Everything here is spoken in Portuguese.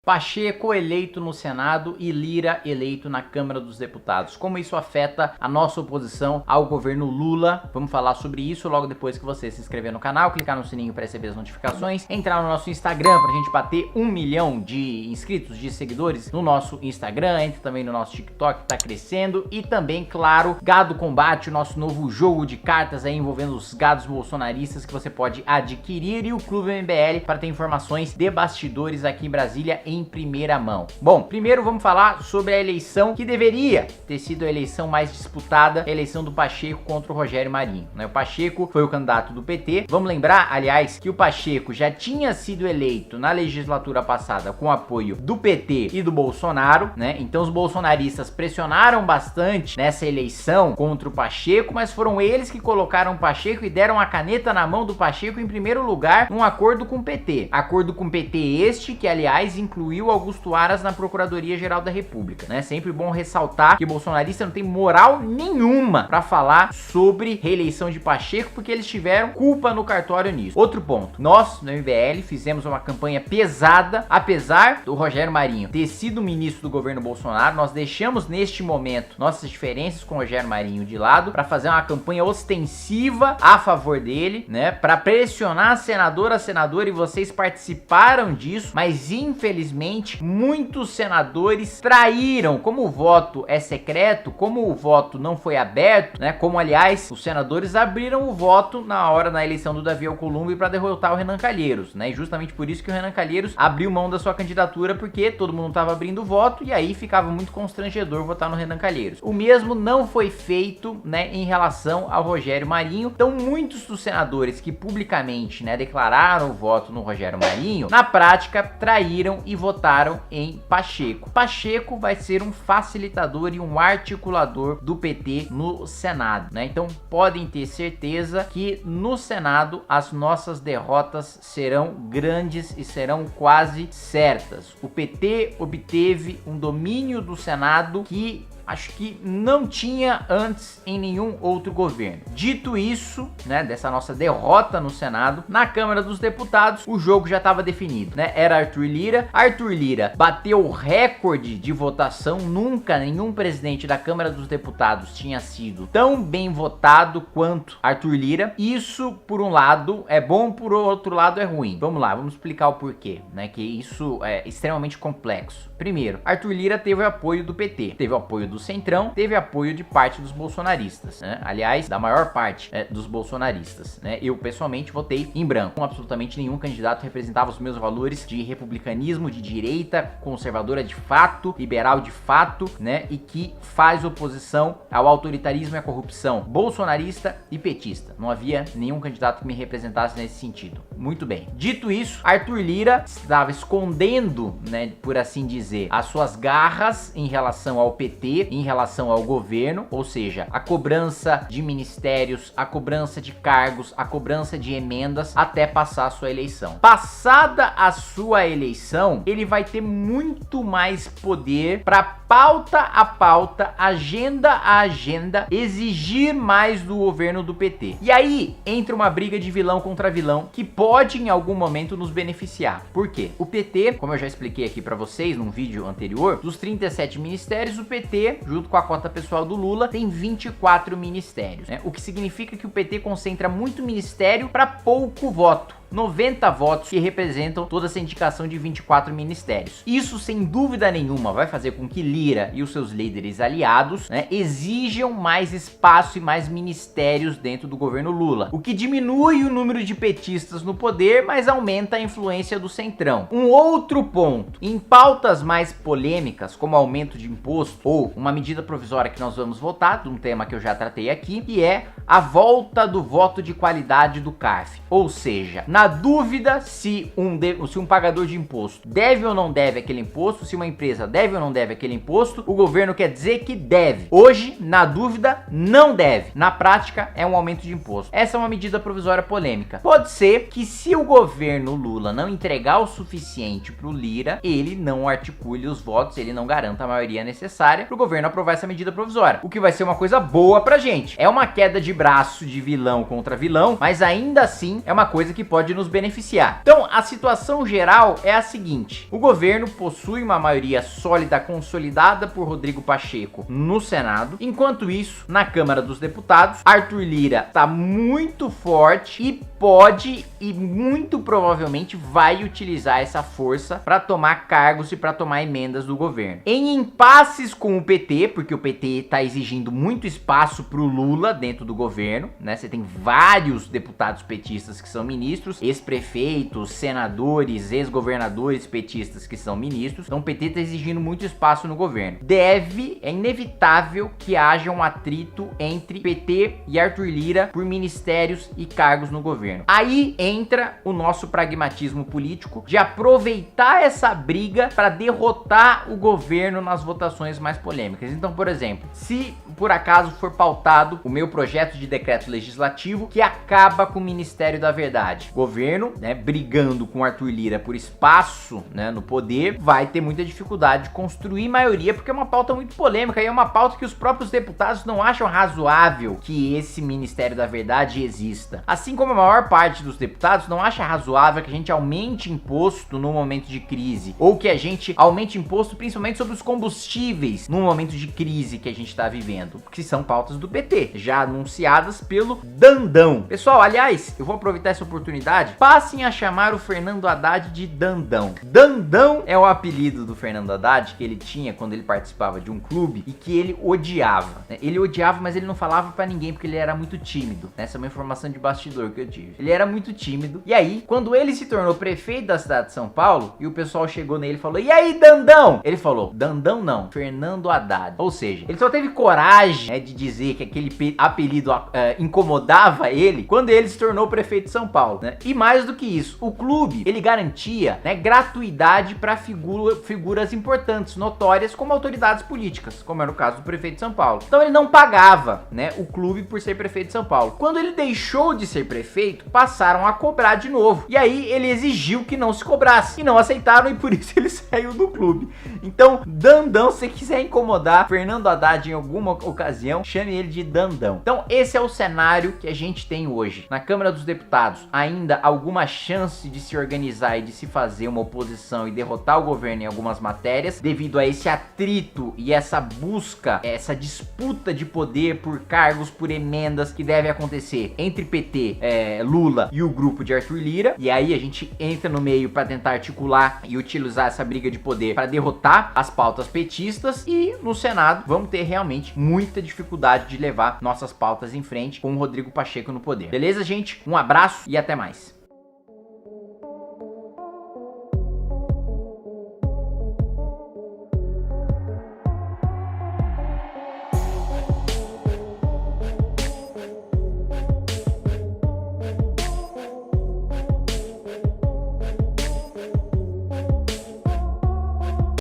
Pacheco eleito no Senado e Lira eleito na Câmara dos Deputados. Como isso afeta a nossa oposição ao governo Lula? Vamos falar sobre isso logo depois que você se inscrever no canal, clicar no sininho para receber as notificações, entrar no nosso Instagram pra gente bater 1 milhão de inscritos, de seguidores no nosso Instagram, entre também no nosso TikTok que tá crescendo e também, claro, Gado Combate, o nosso novo jogo de cartas aí envolvendo os gados bolsonaristas que você pode adquirir, e o Clube MBL para ter informações de bastidores aqui em Brasília em primeira mão. Bom, primeiro vamos falar sobre a eleição que deveria ter sido a eleição mais disputada, a eleição do Pacheco contra o Rogério Marinho, né? O Pacheco foi o candidato do PT. Vamos lembrar, aliás, que o Pacheco já tinha sido eleito na legislatura passada com apoio do PT e do Bolsonaro, né? Então os bolsonaristas pressionaram bastante nessa eleição contra o Pacheco, mas foram eles que colocaram o Pacheco e deram a caneta na mão do Pacheco em primeiro lugar num acordo com o PT. Acordo com o PT este que, aliás, incluiu Augusto Aras na Procuradoria-Geral da República, né? Sempre bom ressaltar que o bolsonarista não tem moral nenhuma para falar sobre reeleição de Pacheco, porque eles tiveram culpa no cartório nisso. Outro ponto, nós no MBL fizemos uma campanha pesada, apesar do Rogério Marinho ter sido ministro do governo Bolsonaro, nós deixamos neste momento nossas diferenças com o Rogério Marinho de lado para fazer uma campanha ostensiva a favor dele, né? Para pressionar a senadora, e vocês participaram disso, mas infelizmente muitos senadores traíram. Como o voto é secreto, como o voto não foi aberto, né? Como, aliás, os senadores abriram o voto na eleição do Davi Alcolumbre para derrotar o Renan Calheiros, né? E justamente por isso que o Renan Calheiros abriu mão da sua candidatura, porque todo mundo estava abrindo o voto e aí ficava muito constrangedor votar no Renan Calheiros. O mesmo não foi feito, né, em relação ao Rogério Marinho. Então, muitos dos senadores que publicamente, né, declararam o voto no Rogério Marinho, na prática traíram e votaram em Pacheco. Pacheco vai ser um facilitador e um articulador do PT no Senado, né? Então podem ter certeza que no Senado as nossas derrotas serão grandes e serão quase certas. O PT obteve um domínio do Senado que acho que não tinha antes em nenhum outro governo. Dito isso, né, dessa nossa derrota no Senado, na Câmara dos Deputados, o jogo já estava definido, né? Era Arthur Lira. Arthur Lira bateu o recorde de votação. Nunca nenhum presidente da Câmara dos Deputados tinha sido tão bem votado quanto Arthur Lira. Isso, por um lado, é bom, por outro lado, é ruim. Vamos lá, vamos explicar o porquê, né? Que isso é extremamente complexo. Primeiro, Arthur Lira teve o apoio do PT, teve o apoio do Centrão, teve apoio de parte dos bolsonaristas, né? Aliás, da maior parte dos bolsonaristas, né? Eu pessoalmente votei em branco. Absolutamente nenhum candidato representava os meus valores de republicanismo, de direita, conservadora de fato, liberal de fato, né? E que faz oposição ao autoritarismo e à corrupção bolsonarista e petista. Não havia nenhum candidato que me representasse nesse sentido. Muito bem. Dito isso, Arthur Lira estava escondendo, né, por assim dizer, as suas garras em relação ao PT, em relação ao governo, ou seja, a cobrança de ministérios, a cobrança de cargos, a cobrança de emendas até passar a sua eleição. Passada a sua eleição, ele vai ter muito mais poder para pauta a pauta, agenda a agenda, exigir mais do governo do PT. E aí entra uma briga de vilão contra vilão que pode em algum momento nos beneficiar. Por quê? O PT, como eu já expliquei aqui para vocês num vídeo anterior, dos 37 ministérios, o PT, junto com a cota pessoal do Lula, tem 24 ministérios, né? O que significa que o PT concentra muito ministério para pouco voto. 90 votos que representam toda essa indicação de 24 ministérios. Isso, sem dúvida nenhuma, vai fazer com que Lira e os seus líderes aliados, né, exijam mais espaço e mais ministérios dentro do governo Lula, o que diminui o número de petistas no poder, mas aumenta a influência do Centrão. Um outro ponto, em pautas mais polêmicas, como aumento de imposto ou uma medida provisória que nós vamos votar, de um tema que eu já tratei aqui, que é a volta do voto de qualidade do CARF, ou seja, na dúvida se um pagador de imposto deve ou não deve aquele imposto, se uma empresa deve ou não deve aquele imposto, o governo quer dizer que deve. Hoje, na dúvida, não deve. Na prática, é um aumento de imposto. Essa é uma medida provisória polêmica. Pode ser que se o governo Lula não entregar o suficiente pro Lira, ele não articule os votos, ele não garanta a maioria necessária pro governo aprovar essa medida provisória, o que vai ser uma coisa boa pra gente. É uma queda de braço de vilão contra vilão, mas ainda assim é uma coisa que pode pode nos beneficiar. Então, a situação geral é a seguinte: o governo possui uma maioria sólida consolidada por Rodrigo Pacheco no Senado. Enquanto isso, na Câmara dos Deputados, Arthur Lira está muito forte e pode e muito provavelmente vai utilizar essa força para tomar cargos e para tomar emendas do governo. Em impasses com o PT, porque o PT está exigindo muito espaço para o Lula dentro do governo, né? Você tem vários deputados petistas que são ministros, ex-prefeitos, senadores, ex-governadores petistas que são ministros. Então o PT está exigindo muito espaço no governo. É inevitável que haja um atrito entre PT e Arthur Lira por ministérios e cargos no governo. Aí entra o nosso pragmatismo político de aproveitar essa briga para derrotar o governo nas votações mais polêmicas. Então, por exemplo, se por acaso for pautado o meu projeto de decreto legislativo que acaba com o Ministério da Verdade, o governo, né, brigando com Arthur Lira por espaço, né, no poder, vai ter muita dificuldade de construir maioria, porque é uma pauta muito polêmica e é uma pauta que os próprios deputados não acham razoável que esse Ministério da Verdade exista. Assim como a maior parte dos deputados não acha razoável que a gente aumente imposto no momento de crise, ou que a gente aumente imposto principalmente sobre os combustíveis no momento de crise que a gente está vivendo, que são pautas do PT, já anunciadas pelo Dandão. Pessoal, aliás, eu vou aproveitar essa oportunidade, passem a chamar o Fernando Haddad de Dandão. Dandão é o apelido do Fernando Haddad que ele tinha quando ele participava de um clube e que ele odiava, né? Ele odiava, mas ele não falava pra ninguém porque ele era muito tímido. Essa é uma informação de bastidor que eu tive. Ele era muito tímido. E aí, quando ele se tornou prefeito da cidade de São Paulo e o pessoal chegou nele e falou: "E aí, Dandão?" Ele falou: "Dandão não, Fernando Haddad." Ou seja, ele só teve coragem, né, de dizer que aquele apelido incomodava ele quando ele se tornou prefeito de São Paulo, né? E mais do que isso, o clube, ele garantia, né, gratuidade para figuras importantes, notórias, como autoridades políticas, como era o caso do prefeito de São Paulo. Então ele não pagava, né, o clube por ser prefeito de São Paulo. Quando ele deixou de ser prefeito, passaram a cobrar de novo. E aí ele exigiu que não se cobrasse. E não aceitaram e por isso ele saiu do clube. Então, Dandão, se quiser incomodar Fernando Haddad em alguma ocasião, chame ele de Dandão. Então, esse é o cenário que a gente tem hoje. Na Câmara dos Deputados, ainda alguma chance de se organizar e de se fazer uma oposição e derrotar o governo em algumas matérias, devido a esse atrito e essa busca, essa disputa de poder por cargos, por emendas que deve acontecer entre PT, Lula e o grupo de Arthur Lira. E aí a gente entra no meio para tentar articular e utilizar essa briga de poder para derrotar as pautas petistas. E no Senado vamos ter realmente muita dificuldade de levar nossas pautas em frente com o Rodrigo Pacheco no poder. Beleza, gente? Um abraço e até mais.